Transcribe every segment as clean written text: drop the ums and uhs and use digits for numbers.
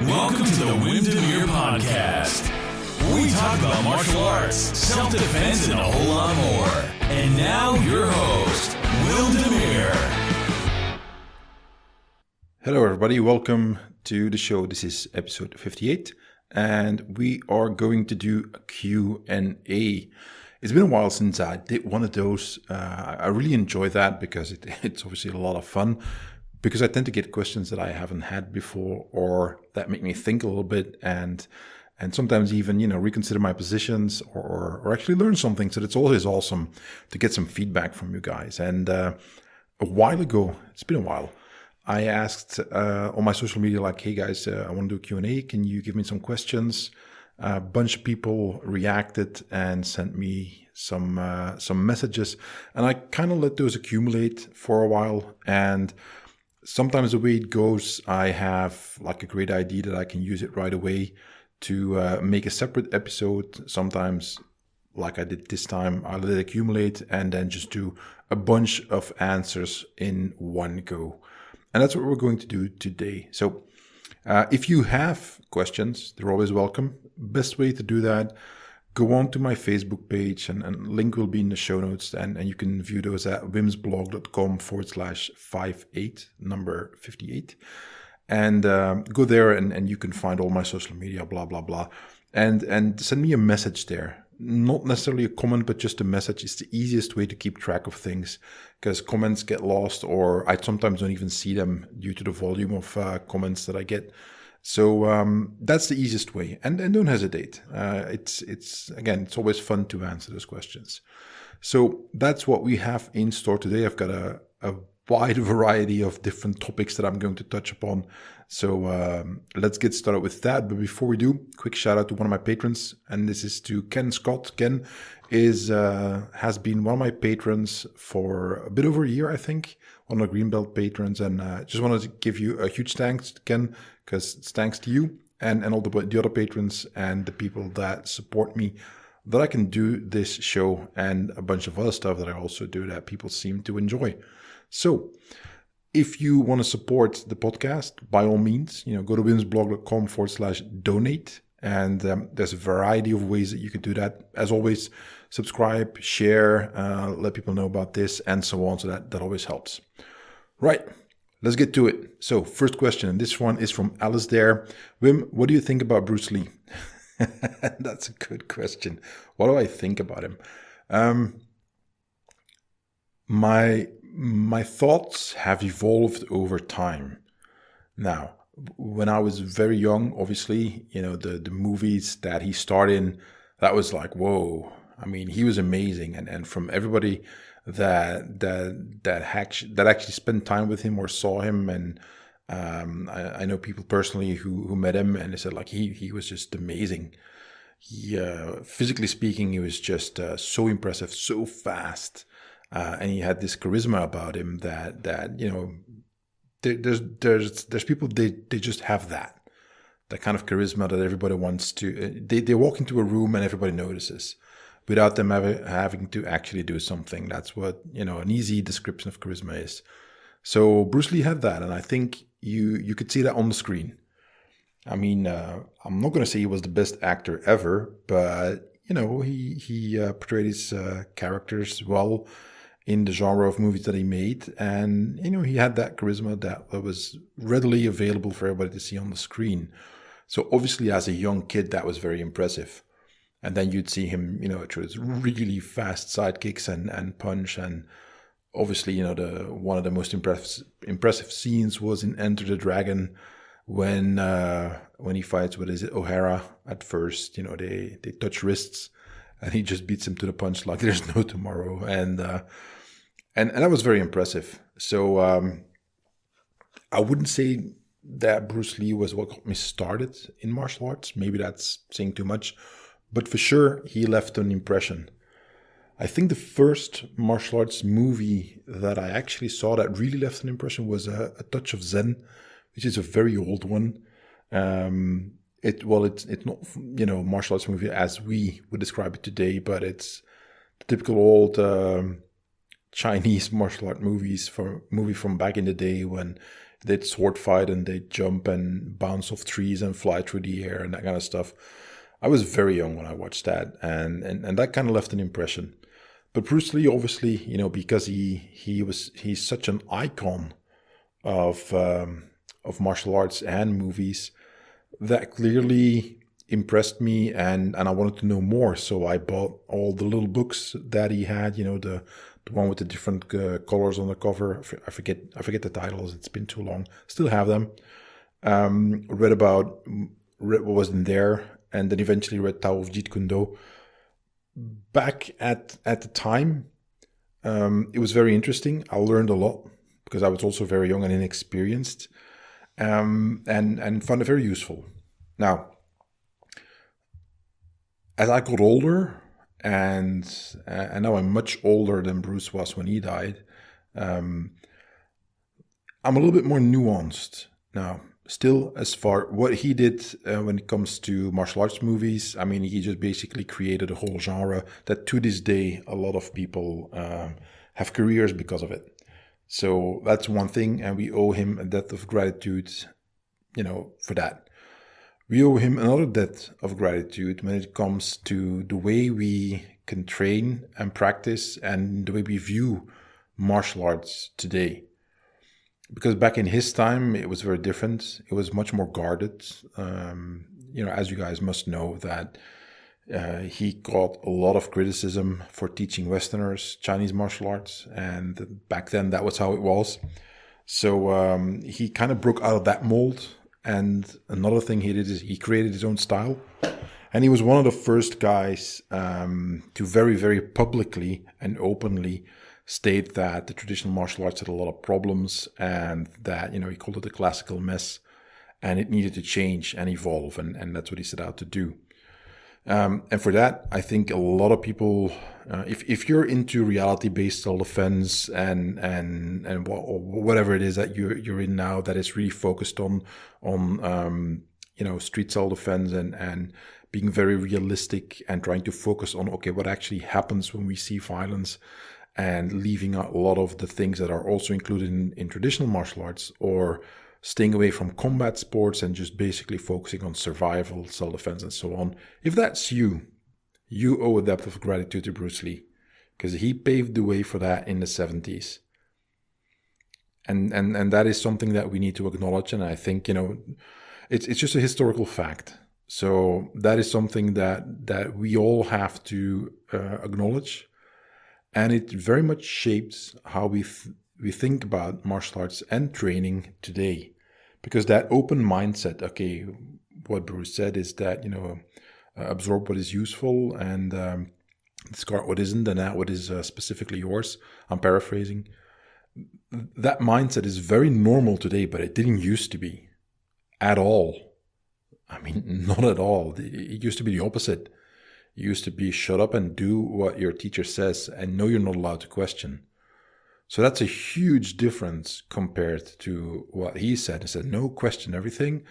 Welcome to the Demeere podcast. We talk about martial arts, self-defense, and a whole lot more. And now your host, Demeere. Hello everybody, welcome to the show. This is episode 58 and we are going to do a Q&A. It's been a while since I did one of those. I really enjoy that because it's obviously a lot of fun, because I tend to get questions that I haven't had before or that make me think a little bit and sometimes even, reconsider my positions or actually learn something. So it's always awesome to get some feedback from you guys. And a while ago, it's been a while, I asked on my social media, like, hey guys, I want to do a Q&A. Can you give me some questions? A bunch of people reacted and sent me some messages, and I kind of let those accumulate for a while. And sometimes the way it goes, I have like a great idea that I can use it right away to make a separate episode. Sometimes, like I did this time, I let it accumulate and then just do a bunch of answers in one go. And that's what we're going to do today. So if you have questions, they're always welcome. Best way to do that, go on to my Facebook page and link will be in the show notes. And you can view those at wimsblog.com/58, number 58. And go there and you can find all my social media, blah, blah, blah. And send me a message there. Not necessarily a comment, but just a message. It's the easiest way to keep track of things, because comments get lost, or I sometimes don't even see them due to the volume of comments that I get. So that's the easiest way, and don't hesitate. It's always fun to answer those questions. So that's what we have in store today. I've got a wide variety of different topics that I'm going to touch upon. So let's get started with that. But before we do, quick shout out to one of my patrons, and this is to Ken Scott. Ken has been one of my patrons for a bit over a year, I think, one of the Greenbelt patrons. And just wanted to give you a huge thanks, Ken, because it's thanks to you and all the other patrons and the people that support me that I can do this show and a bunch of other stuff that I also do that people seem to enjoy. So if you want to support the podcast, by all means, go to wimsblog.com/donate. And there's a variety of ways that you can do that. As always, subscribe, share, let people know about this, and so on. So that always helps. Right, let's get to it. So first question, and this one is from Alice there. Wim, what do you think about Bruce Lee? That's a good question. What do I think about him? My thoughts have evolved over time. Now, when I was very young, obviously, the movies that he starred in, that was like, whoa. I mean, he was amazing. And from everybody that actually spent time with him or saw him, and I know people personally who met him, and they said like he was just amazing. He physically speaking, he was just so impressive, so fast. And he had this charisma about him that there's people they just have that kind of charisma that everybody wants to. They walk into a room and everybody notices, without them having to actually do something. That's what an easy description of charisma is. So Bruce Lee had that, and I think you could see that on the screen. I mean, I'm not going to say he was the best actor ever, but he portrayed his characters well in the genre of movies that he made. And, he had that charisma that was readily available for everybody to see on the screen. So obviously as a young kid, that was very impressive. And then you'd see him, through his really fast side kicks and punch. And obviously, one of the most impressive scenes was in Enter the Dragon when he fights with O'Hara at first. They touch wrists and he just beats him to the punch like there's no tomorrow. And that was very impressive. So I wouldn't say that Bruce Lee was what got me started in martial arts. Maybe that's saying too much. But for sure, he left an impression. I think the first martial arts movie that I actually saw that really left an impression was A Touch of Zen, which is a very old one. It's not martial arts movie as we would describe it today, but it's the typical old Chinese martial art movie from back in the day when they'd sword fight and they'd jump and bounce off trees and fly through the air and that kind of stuff. I was very young when I watched that, and that kind of left an impression. But Bruce Lee, obviously, because he's such an icon of martial arts and movies, that clearly impressed me, and I wanted to know more. So I bought all the little books that he had, the one with the different colors on the cover. I forget the titles. It's been too long. Still have them. Read what was in there, and then eventually read Tao of Jeet Kune Do. Back at the time, it was very interesting. I learned a lot because I was also very young and inexperienced, and found it very useful. Now, as I got older, and now I'm much older than Bruce was when he died, I'm a little bit more nuanced now. Still, as far what he did when it comes to martial arts movies, I mean, he just basically created a whole genre that to this day, a lot of people have careers because of it. So that's one thing, and we owe him a debt of gratitude, for that. We owe him another debt of gratitude when it comes to the way we can train and practice and the way we view martial arts today. Because back in his time, it was very different. It was much more guarded. As you guys must know, that he got a lot of criticism for teaching Westerners Chinese martial arts. And back then, that was how it was. So he kind of broke out of that mold. And another thing he did is he created his own style. And he was one of the first guys to very, very publicly and openly state that the traditional martial arts had a lot of problems, and that, he called it the classical mess, and it needed to change and evolve, and that's what he set out to do. And for that, I think a lot of people, if you're into reality-based self-defense and whatever it is that you're in now, that is really focused on street self-defense and being very realistic and trying to focus on, okay, what actually happens when we see violence, and leaving out a lot of the things that are also included in traditional martial arts, or staying away from combat sports and just basically focusing on survival, self-defense, and so on. If that's you owe a debt of gratitude to Bruce Lee, because he paved the way for that in the 70s. And that is something that we need to acknowledge, and I think, it's just a historical fact. So that is something that we all have to acknowledge. And it very much shapes how we think about martial arts and training today. Because that open mindset, okay, what Bruce said is that, absorb what is useful and discard what isn't, and add what is specifically yours. I'm paraphrasing. That mindset is very normal today, but it didn't used to be at all. I mean, not at all. It used to be the opposite. It used to be shut up and do what your teacher says, and no, you're not allowed to question. So that's a huge difference compared to what he said. He said, no, question everything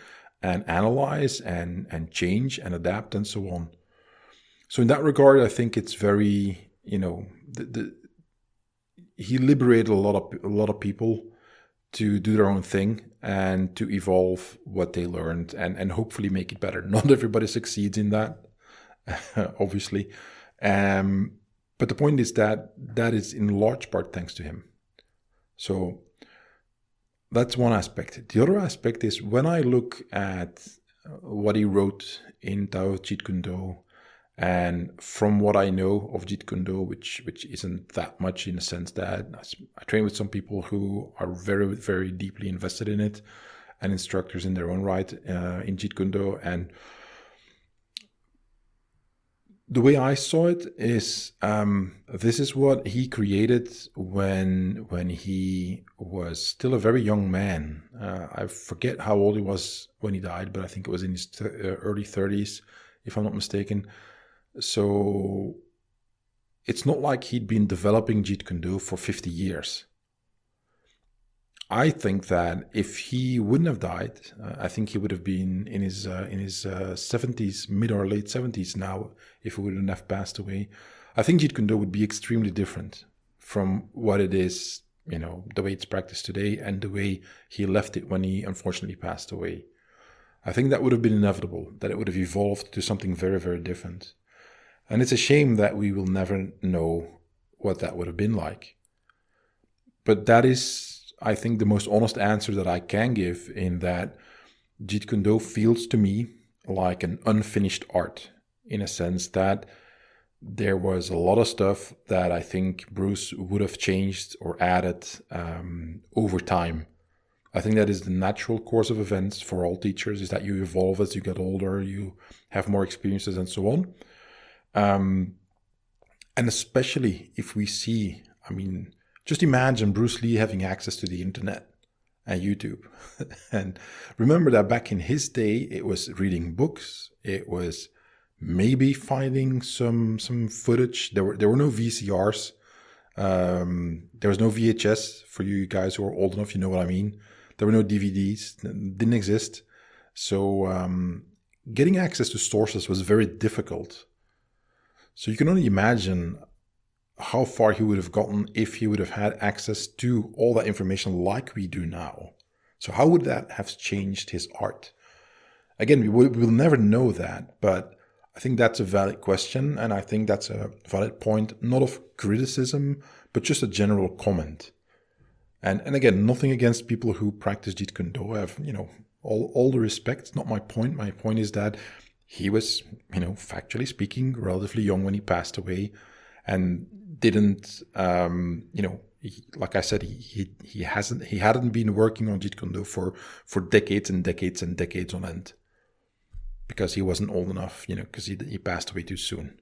and analyze and change and adapt and so on. So in that regard, I think it's very, he liberated a lot of people to do their own thing and to evolve what they learned and hopefully make it better. Not everybody succeeds in that. Obviously. But the point is that is in large part thanks to him. So that's one aspect. The other aspect is when I look at what he wrote in Tao of Jeet Kune Do, and from what I know of Jeet Kune Do, which isn't that much in the sense that I train with some people who are very, very deeply invested in it and instructors in their own right in Jeet Kune Do. And the way I saw it is this is what he created when he was still a very young man. I forget how old he was when he died, but I think it was in his early 30s, if I'm not mistaken. So it's not like he'd been developing Jeet Kune Do for 50 years. I think that if he wouldn't have died, I think he would have been in his 70s, mid or late 70s now, if he wouldn't have passed away. I think Jeet Kune Do would be extremely different from what it is, the way it's practiced today and the way he left it when he unfortunately passed away. I think that would have been inevitable, that it would have evolved to something very, very different. And it's a shame that we will never know what that would have been like. But that is, I think, the most honest answer that I can give, in that Jeet Kune Do feels to me like an unfinished art, in a sense that there was a lot of stuff that I think Bruce would have changed or added over time. I think that is the natural course of events for all teachers, is that you evolve as you get older, you have more experiences and so on. And especially if we see, just imagine Bruce Lee having access to the internet and YouTube. And remember that back in his day, it was reading books, it was maybe finding some footage. There were no VCRs. There was no VHS. For you guys who are old enough, you know what I mean. There were no DVDs. Didn't exist. So getting access to sources was very difficult. So you can only imagine how far he would have gotten if he would have had access to all that information like we do now. So how would that have changed his art? Again, we will never know that, but I think that's a valid question, and I think that's a valid point, not of criticism, but just a general comment. And again, nothing against people who practice Jeet Kune Do. I have, all the respect. It's not my point. My point is that he was, factually speaking, relatively young when he passed away, and didn't, like I said, he hadn't been working on Jeet Kune Do for decades and decades and decades on end, because he wasn't old enough, because he passed away too soon.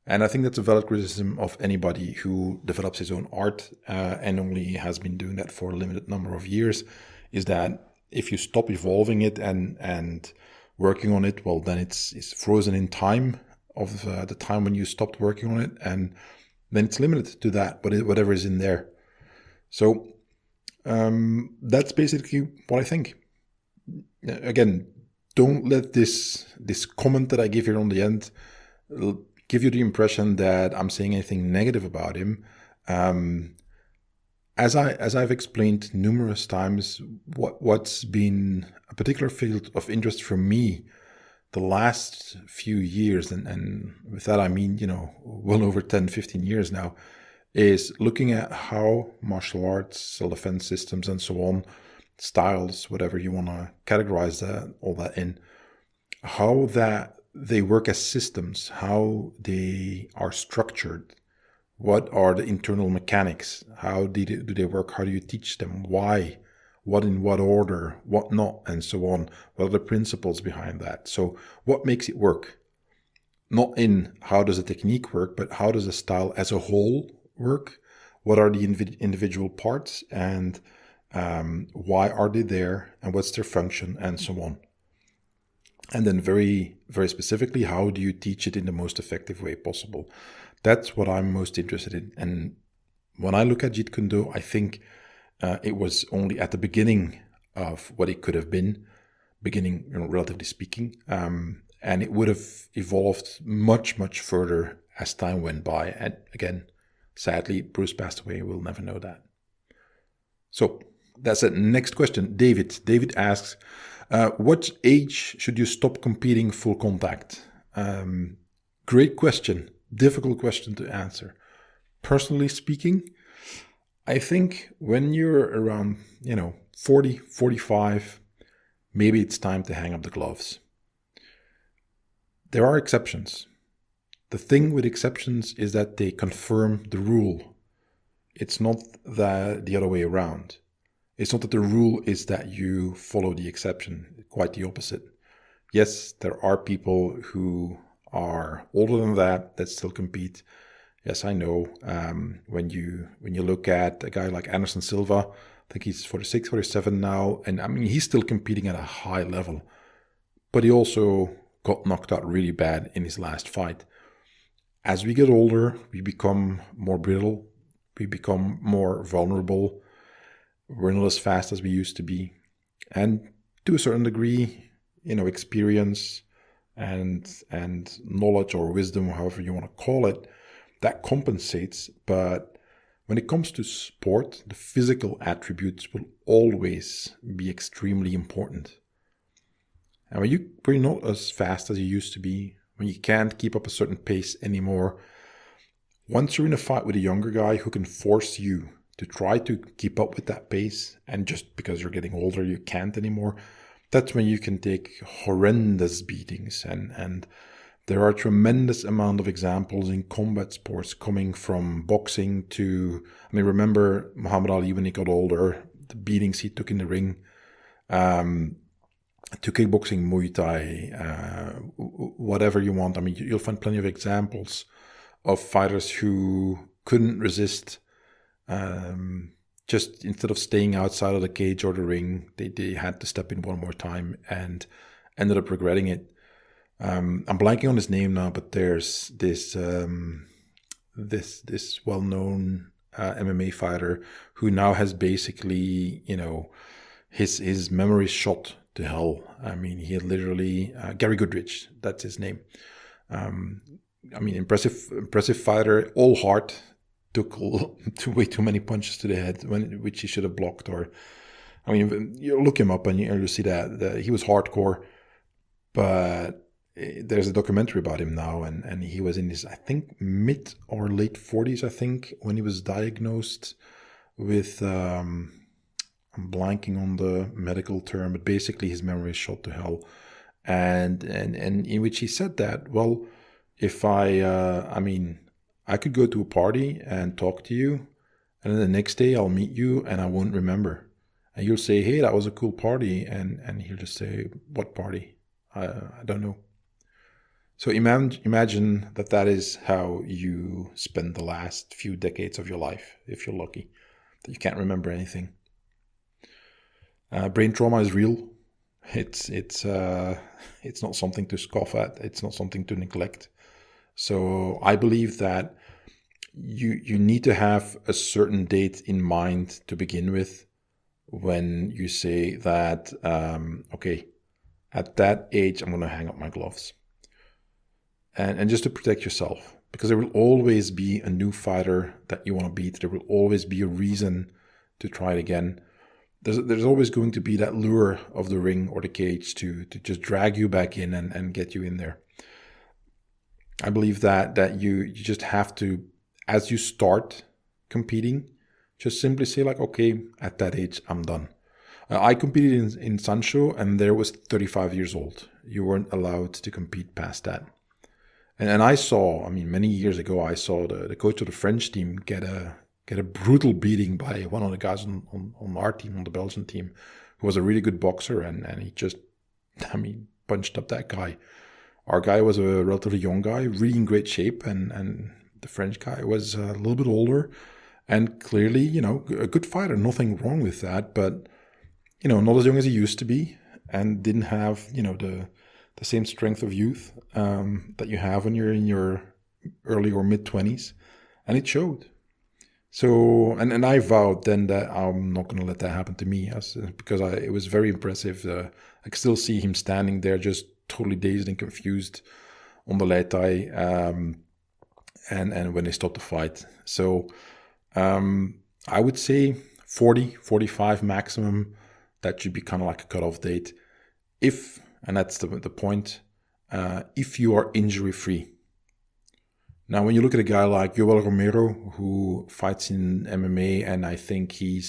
And I think that's a valid criticism of anybody who develops his own art and only has been doing that for a limited number of years, is that if you stop evolving it and working on it, well, then it's frozen in time of the time when you stopped working on it, and then it's limited to that, but whatever is in there. So that's basically what I think. Again, don't let this comment that I give here on the end give you the impression that I'm saying anything negative about him. As I've explained numerous times, what's been a particular field of interest for me the last few years, and with that I mean, well over 10, 15 years now, is looking at how martial arts, self-defense systems and so on, styles, whatever you want to categorize all that in, how that they work as systems, how they are structured, what are the internal mechanics, how do they work, how do you teach them, why, what in what order, what not, and so on. What are the principles behind that? So what makes it work? Not in how does a technique work, but how does a style as a whole work? What are the individual parts, and why are they there, and what's their function, and so on. And then very, very specifically, how do you teach it in the most effective way possible? That's what I'm most interested in. And when I look at Jeet Kune Do, I think it was only at the beginning of what it could have been, relatively speaking. And it would have evolved much, much further as time went by. And again, sadly, Bruce passed away. We'll never know that. So that's it. Next question. David asks, what age should you stop competing full contact? Great question. Difficult question to answer. Personally speaking, I think when you're around, 40, 45, maybe it's time to hang up the gloves. There are exceptions. The thing with exceptions is that they confirm the rule. It's not the other way around. It's not that the rule is that you follow the exception, quite the opposite. Yes, there are people who are older than that still compete. Yes, I know. When you look at a guy like Anderson Silva, I think he's 46, 47 now, and he's still competing at a high level. But he also got knocked out really bad in his last fight. As we get older, we become more brittle, we become more vulnerable. We're not as fast as we used to be. And to a certain degree, experience and knowledge or wisdom, however you want to call it, that compensates. But when it comes to sport, the physical attributes will always be extremely important. And when you're not as fast as you used to be, when you can't keep up a certain pace anymore, once you're in a fight with a younger guy who can force you to try to keep up with that pace, and just because you're getting older you can't anymore, that's when you can take horrendous beatings. And there are a tremendous amount of examples in combat sports, coming from boxing to, remember Muhammad Ali when he got older, the beatings he took in the ring, to kickboxing, Muay Thai, whatever you want. You'll find plenty of examples of fighters who couldn't resist. Just instead of staying outside of the cage or the ring, they had to step in one more time and ended up regretting it. I'm blanking on his name now, but there's this well-known MMA fighter who now has basically, his memory shot to hell. He had literally Gary Goodrich, that's his name. Impressive fighter, all heart. Took way too many punches to the head, which he should have blocked. Or, you look him up and you see that he was hardcore. But there's a documentary about him now, and he was in his, I think, mid or late 40s, I think, when he was diagnosed with, I'm blanking on the medical term, but basically his memory is shot to hell. And in which he said that, well, if I could go to a party and talk to you, and then the next day I'll meet you and I won't remember. And you'll say, hey, that was a cool party. And he'll just say, what party? I don't know. So imagine that is how you spend the last few decades of your life, if you're lucky, that you can't remember anything. Brain trauma is real. It's not something to scoff at. It's not something to neglect. So I believe that you need to have a certain date in mind to begin with when you say that, okay, at that age, I'm going to hang up my gloves. And just to protect yourself, because there will always be a new fighter that you want to beat. There will always be a reason to try it again. There's always going to be that lure of the ring or the cage to just drag you back in and get you in there. I believe that you just have to, as you start competing, just simply say like, okay, at that age, I'm done. I competed in Sancho, and there was 35 years old. You weren't allowed to compete past that. And I saw, many years ago, I saw the coach of the French team get a brutal beating by one of the guys on our team, on the Belgian team, who was a really good boxer, and he just, punched up that guy. Our guy was a relatively young guy, really in great shape, and the French guy was a little bit older, and clearly, a good fighter, nothing wrong with that, but, not as young as he used to be, and didn't have, the same strength of youth that you have when you're in your early or mid-20s, and it showed. So, and I vowed then that I'm not going to let that happen to me, because it was very impressive. I can still see him standing there just totally dazed and confused on the Lei Tai, and when they stopped the fight. So I would say 40, 45 maximum. That should be kind of like a cutoff date. And that's the point, if you are injury-free. Now, when you look at a guy like Yoel Romero, who fights in MMA, and I think he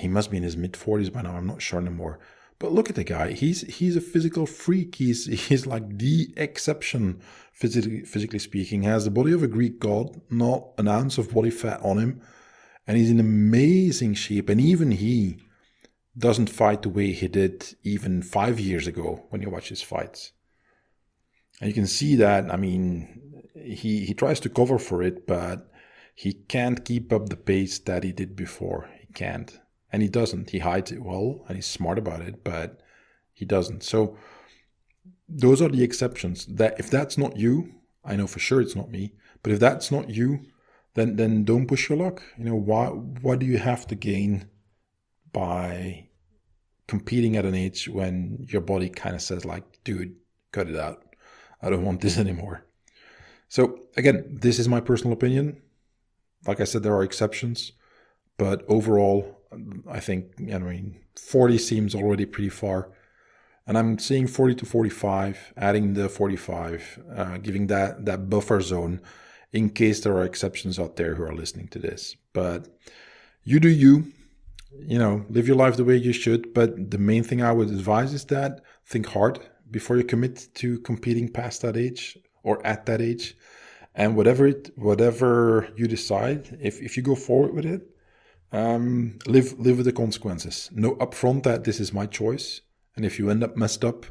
must be in his mid-40s by now, I'm not sure anymore. But look at the guy. He's a physical freak. He's like the exception, physically speaking. He has the body of a Greek god, not an ounce of body fat on him. And he's in amazing shape. And even he doesn't fight the way he did even 5 years ago when you watch his fights. And you can see that, he tries to cover for it, but he can't keep up the pace that he did before. He can't. And he doesn't. He hides it well, and he's smart about it, but he doesn't. So those are the exceptions. That if that's not you, I know for sure it's not me, but if that's not you, then don't push your luck. What do you have to gain by competing at an age when your body kind of says like, dude, cut it out. I don't want this anymore. So again, this is my personal opinion. Like I said, there are exceptions, but overall, I think 40 seems already pretty far. And I'm seeing 40 to 45, adding the 45, giving that buffer zone in case there are exceptions out there who are listening to this. But you do you, live your life the way you should. But the main thing I would advise is that think hard before you commit to competing past that age or at that age. And whatever you decide, if you go forward with it, live with the consequences. Know upfront that this is my choice. And if you end up messed up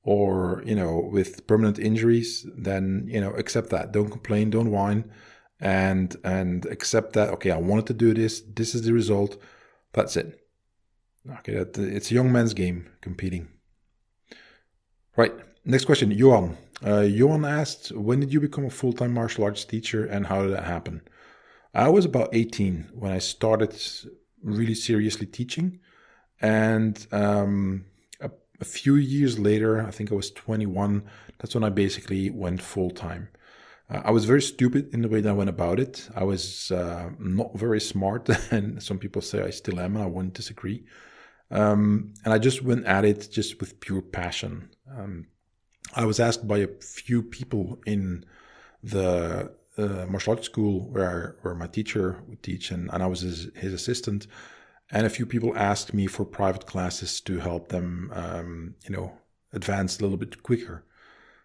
or, with permanent injuries, then, accept that. Don't complain, don't whine, and accept that, okay, I wanted to do this. This is the result. That's it. Okay, it's a young man's game, competing. Right, next question, Johan. Johan asked, when did you become a full-time martial arts teacher and how did that happen? I was about 18 when I started really seriously teaching. And a few years later, I think I was 21, that's when I basically went full-time. I was very stupid in the way that I went about it. I was not very smart, and some people say I still am, and I wouldn't disagree. And I just went at it just with pure passion. I was asked by a few people in the martial arts school where my teacher would teach, and I was his assistant. And a few people asked me for private classes to help them, advance a little bit quicker.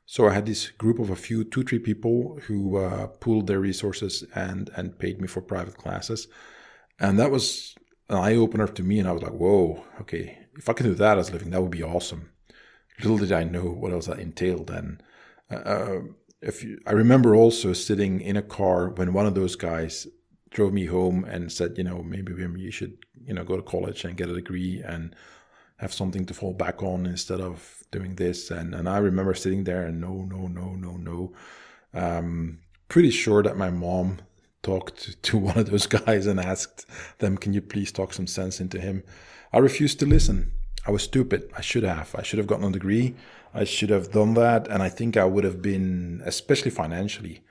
So I had this group of 2-3 people who pooled their resources and paid me for private classes. And that was an eye-opener to me. And I was like, whoa, okay, if I could do that as a living, that would be awesome. Little did I know what else that entailed. And I remember also sitting in a car when one of those guys drove me home and said, maybe you should, go to college and get a degree and have something to fall back on instead of doing this. And I remember sitting there and no. Pretty sure that my mom talked to one of those guys and asked them, can you please talk some sense into him? I refused to listen. I was stupid. I should have gotten a degree. I should have done that. And I think I would have been, especially financially,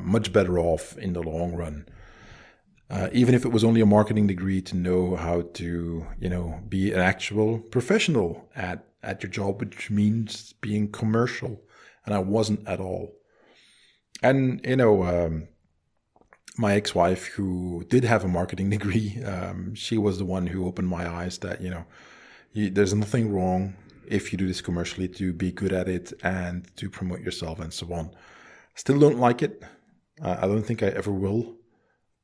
much better off in the long run. Even if it was only a marketing degree, to know how to, be an actual professional at your job, which means being commercial. And I wasn't at all. And, my ex-wife, who did have a marketing degree, she was the one who opened my eyes that, there's nothing wrong if you do this commercially to be good at it and to promote yourself and so on. Still don't like it. I don't think I ever will.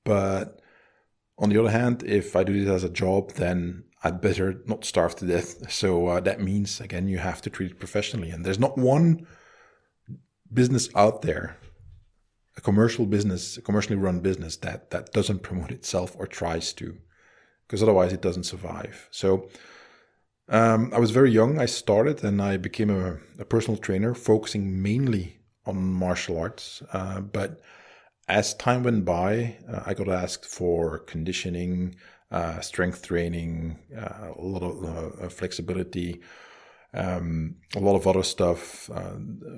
But on the other hand, if I do this as a job, then I'd better not starve to death. So that means, again, you have to treat it professionally. And there's not one business out there, a commercially run business that doesn't promote itself or tries to, because otherwise it doesn't survive. So I was very young. I started and I became a personal trainer, focusing mainly on martial arts. But as time went by, I got asked for conditioning, strength training, a lot of flexibility, a lot of other stuff.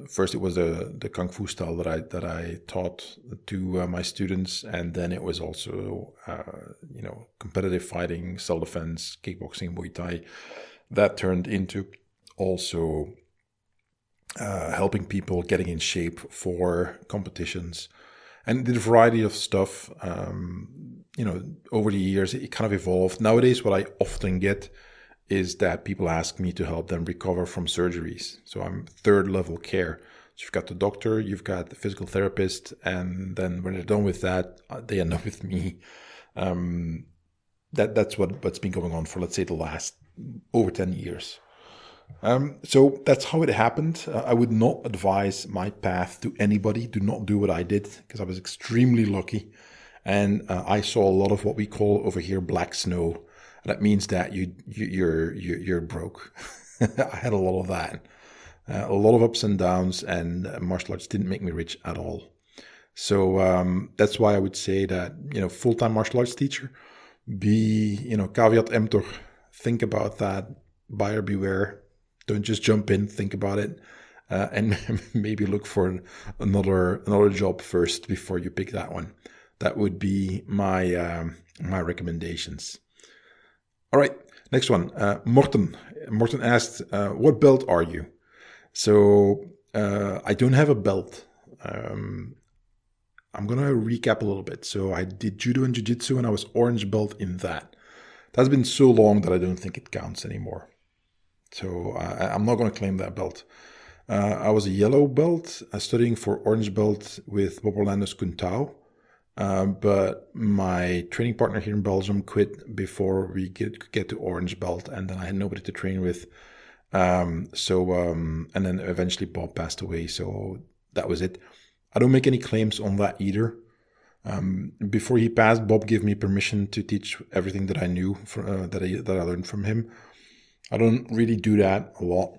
First, it was the Kung Fu style that I taught to my students, and then it was also competitive fighting, self-defense, kickboxing, Muay Thai. That turned into also helping people getting in shape for competitions. And did a variety of stuff, over the years. It kind of evolved. Nowadays, what I often get is that people ask me to help them recover from surgeries. So I'm third level care. So you've got the doctor, you've got the physical therapist, and then when they're done with that, they end up with me. That's what's been going on for, let's say, the last over 10 years. So that's how it happened. I would not advise my path to anybody. Do not do what I did, because I was extremely lucky. And I saw a lot of what we call over here black snow. That means that you're broke. I had a lot of that. A lot of ups and downs, and martial arts didn't make me rich at all. So that's why I would say that, full-time martial arts teacher, be, caveat emptor. Think about that. Buyer beware. Don't just jump in. Think about it, and maybe look for another job first before you pick that one. That would be my my recommendations. All right, next one. Morten. Morten asked, what belt are you? So I don't have a belt. I'm going to recap a little bit. So I did judo and jiu-jitsu, and I was orange belt in that. That's been so long that I don't think it counts anymore. So I'm not going to claim that belt. I was a yellow belt studying for orange belt with Bob Orlando's Kuntao. But my training partner here in Belgium quit before we get to orange belt, and then I had nobody to train with. And then eventually Bob passed away, so that was it. I don't make any claims on that either. Before he passed, Bob gave me permission to teach everything that I knew that I learned from him. I don't really do that a lot.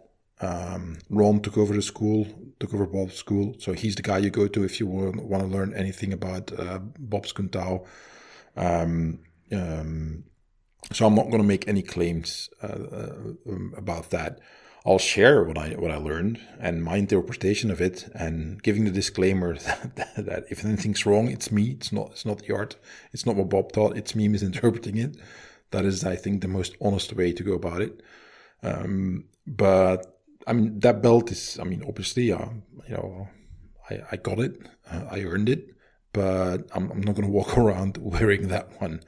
Ron took over Bob's school, so he's the guy you go to if you want to learn anything about Bob's Kuntao. So I'm not going to make any claims about that. I'll share what I learned and my interpretation of it, and giving the disclaimer that if anything's wrong, it's me. It's not the art. It's not what Bob taught. It's me misinterpreting it. That is, I think, the most honest way to go about it. But I mean, that belt is. I mean, obviously, I got it. I earned it. But I'm not going to walk around wearing that one.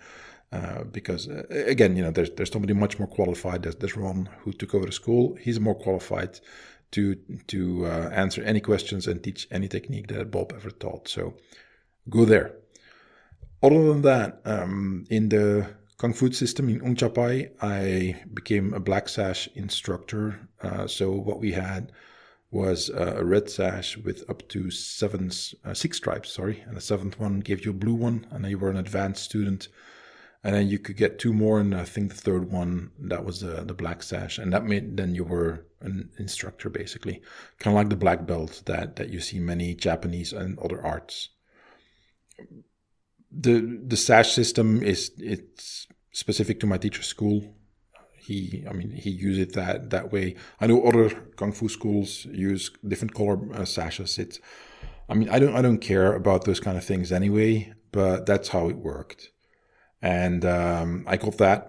Because again, there's somebody much more qualified. There's Ron who took over the school. He's more qualified to answer any questions and teach any technique that Bob ever taught. So go there. Other than that, in the Kung Fu system in Ungchapai, I became a black sash instructor. So what we had was a red sash with up to 6 stripes, and the 7th one gave you a blue one, and then you were an advanced student. And then you could get 2 more, and I think the 3rd one, that was the black sash. And that made then you were an instructor, basically. Kind of like the black belt that you see in many Japanese and other arts. The sash system it's specific to my teacher's school. He used it that way. I know other Kung Fu schools use different color sashes. I don't care about those kind of things anyway, but that's how it worked. And I got that.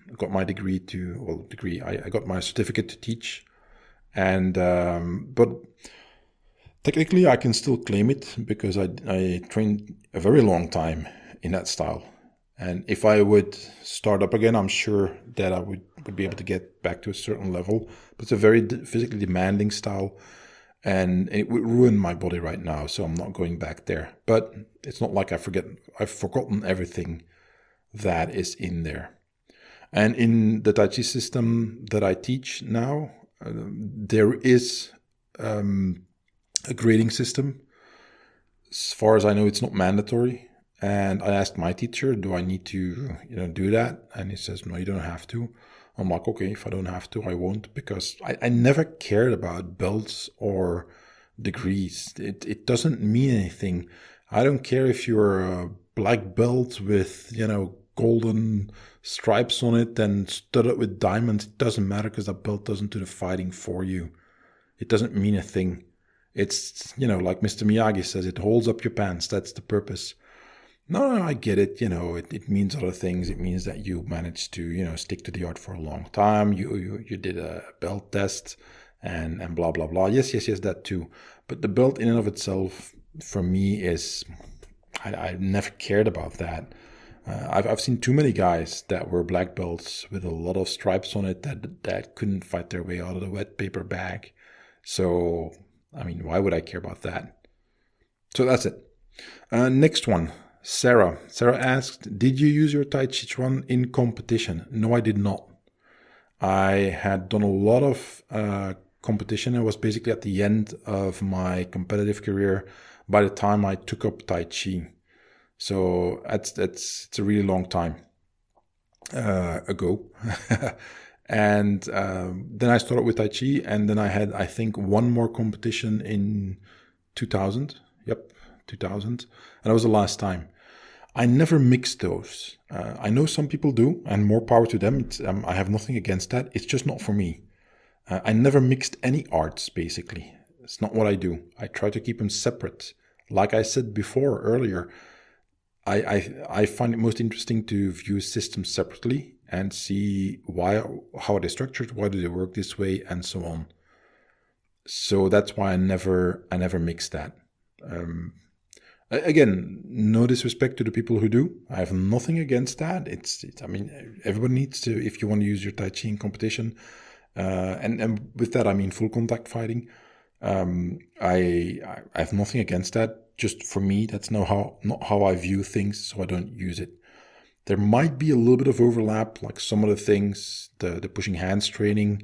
I got my I got my certificate to teach. And but technically, I can still claim it because I trained a very long time in that style. And if I would start up again, I'm sure that I would be able to get back to a certain level. But it's a very physically demanding style, and it would ruin my body right now. So I'm not going back there. But it's not like I've forgotten everything that is in there. And in the Tai Chi system that I teach now, there is a grading system. As far as I know, it's not mandatory. And I asked my teacher, do I need to do that? And he says, no, you don't have to. I'm like, okay, if I don't have to, I won't, because I never cared about belts or degrees. It doesn't mean anything. I don't care if you're a black belt with, golden stripes on it and studded with diamonds. It doesn't matter, because that belt doesn't do the fighting for you. It doesn't mean a thing. It's, like Mr. Miyagi says, it holds up your pants. That's the purpose. No, I get it. It means other things. It means that you managed to, stick to the art for a long time. You did a belt test and blah, blah, blah. Yes, that too. But the belt in and of itself, for me, is, I never cared about that. I've seen too many guys that were black belts with a lot of stripes on it that couldn't fight their way out of the wet paper bag. So, why would I care about that? So that's it. Next one, Sarah. Sarah asked, did you use your Tai Chichon in competition? No, I did not. I had done a lot of competition. I was basically at the end of my competitive career by the time I took up Tai Chi. So it's a really long time ago. And then I started with Tai Chi, and then I had, I think, one more competition in 2000. Yep, 2000. And that was the last time. I never mixed those. I know some people do, and more power to them. I have nothing against that. It's just not for me. I never mixed any arts, basically. It's not what I do. I try to keep them separate. Like I said before, earlier, I find it most interesting to view systems separately and see how are they structured, why do they work this way, and so on. So that's why I never mix that. Again, no disrespect to the people who do. I have nothing against that. I mean, everybody needs to, if you want to use your Tai Chi in competition, and with that I mean full contact fighting. I have nothing against that. Just for me, that's not how I view things, so I don't use it. There might be a little bit of overlap, like some of the things, the pushing hands training,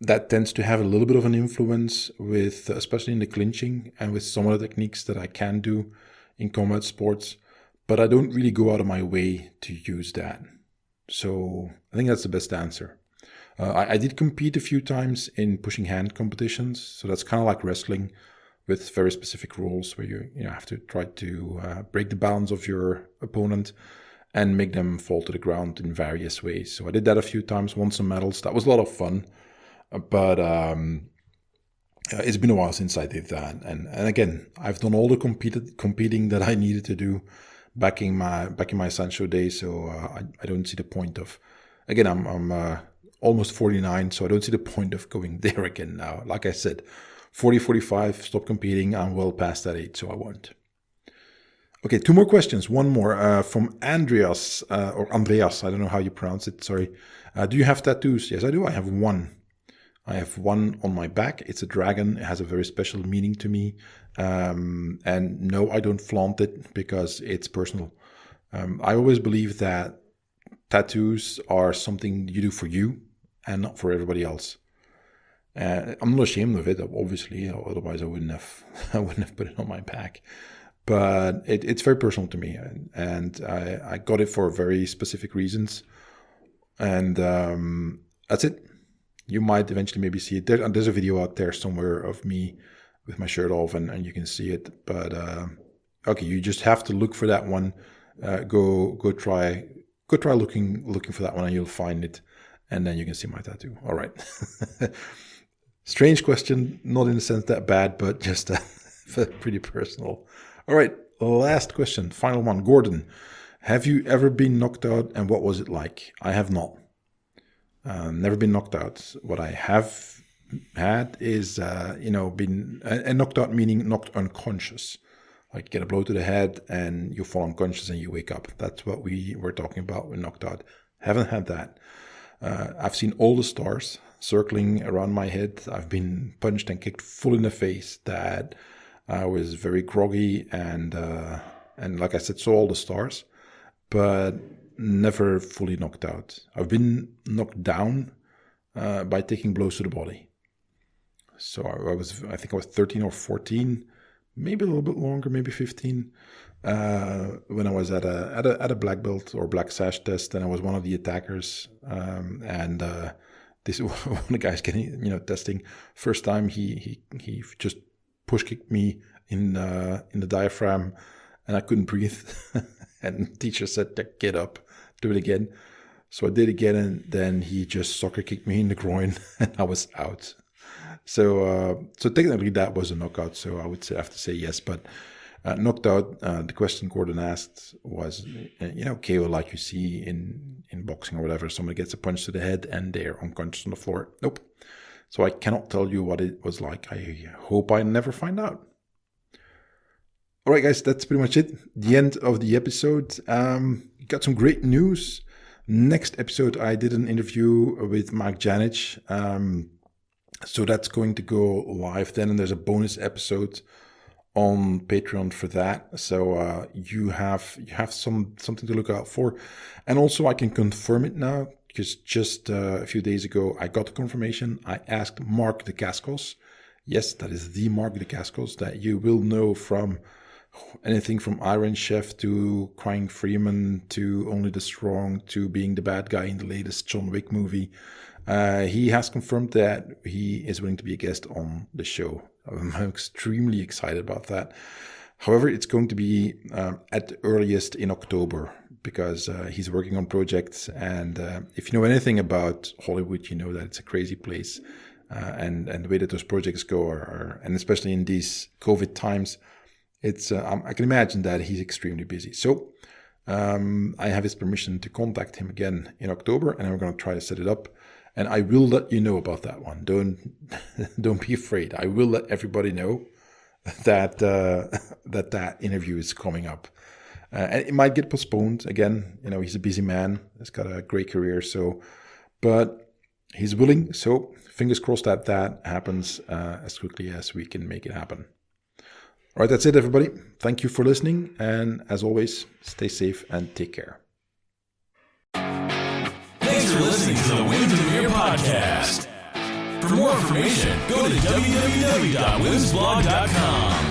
that tends to have a little bit of an influence with, especially in the clinching and with some of the techniques that I can do in combat sports, but I don't really go out of my way to use that. So I think that's the best answer. I did compete a few times in pushing hand competitions, so that's kind of like wrestling with very specific rules where you have to try to break the balance of your opponent and make them fall to the ground in various ways. So I did that a few times, won some medals. That was a lot of fun. But it's been a while since I did that, and again, I've done all the competing that I needed to do back in my Sancho days. So I don't see the point of. Again, I'm almost 49, so I don't see the point of going there again now. Like I said, 40, 45, stop competing. I'm well past that age, so I won't. Okay, 2 more questions. One more from Andreas or Andreas. I don't know how you pronounce it. Sorry. Do you have tattoos? Yes, I do. I have one. I have one on my back. It's a dragon. It has a very special meaning to me. And no, I don't flaunt it because it's personal. I always believe that tattoos are something you do for you and not for everybody else. I'm not ashamed of it, obviously. Otherwise, I wouldn't have put it on my back. But it's very personal to me, and I got it for very specific reasons. And that's it. You might eventually maybe see it. There's a video out there somewhere of me with my shirt off, and you can see it. But okay, you just have to look for that one. Go try looking for that one, and you'll find it, and then you can see my tattoo. All right. Strange question, not in the sense that bad, but just pretty personal. All right, last question, final one. Gordon, have you ever been knocked out, and what was it like? I have not. Never been knocked out. What I have had is, been knocked out, meaning knocked unconscious. Like you get a blow to the head and you fall unconscious and you wake up. That's what we were talking about when knocked out. Haven't had that. I've seen all the stars circling around my head. I've been punched and kicked full in the face. That I was very groggy and like I said, saw all the stars, but never fully knocked out. I've been knocked down by taking blows to the body. So I think I was 13 or 14, maybe a little bit longer, maybe 15, when I was at a black belt or black sash test, and I was one of the attackers. This one of the guys getting testing. First time he just push kicked me in the diaphragm, and I couldn't breathe. And the teacher said, "Get up, do it again." So I did again, and then he just soccer kicked me in the groin, and I was out. So technically that was a knockout. So I would have to say yes, but knocked out. The question Gordon asked was, KO like you see in boxing or whatever. Somebody gets a punch to the head and they're unconscious on the floor. Nope. So I cannot tell you what it was like. I hope I never find out. All right, guys, that's pretty much it. The end of the episode. Got some great news. Next episode, I did an interview with Mark Janich. So that's going to go live then, and there's a bonus episode on Patreon for that. So you have something to look out for. And also I can confirm it now, because just a few days ago I got the confirmation. I asked Mark Dacascos. Yes, that is the Mark Dacascos that you will know from anything from Iron Chef to Crying Freeman to Only the Strong to being the bad guy in the latest John Wick movie. He has confirmed that he is willing to be a guest on the show. I'm extremely excited about that. However, it's going to be at the earliest in October, because he's working on projects. And if you know anything about Hollywood, you know that it's a crazy place. And the way that those projects go and especially in these COVID times, I can imagine that he's extremely busy. So I have his permission to contact him again in October, and I'm going to try to set it up. And I will let you know about that one. Don't be afraid. I will let everybody know that that interview is coming up. And it might get postponed again. He's a busy man. He's got a great career. But he's willing. So fingers crossed that happens as quickly as we can make it happen. All right, that's it, everybody. Thank you for listening. And as always, stay safe and take care. Thanks for listening to the Demeere podcast. For more information, go to www.wimsblog.com.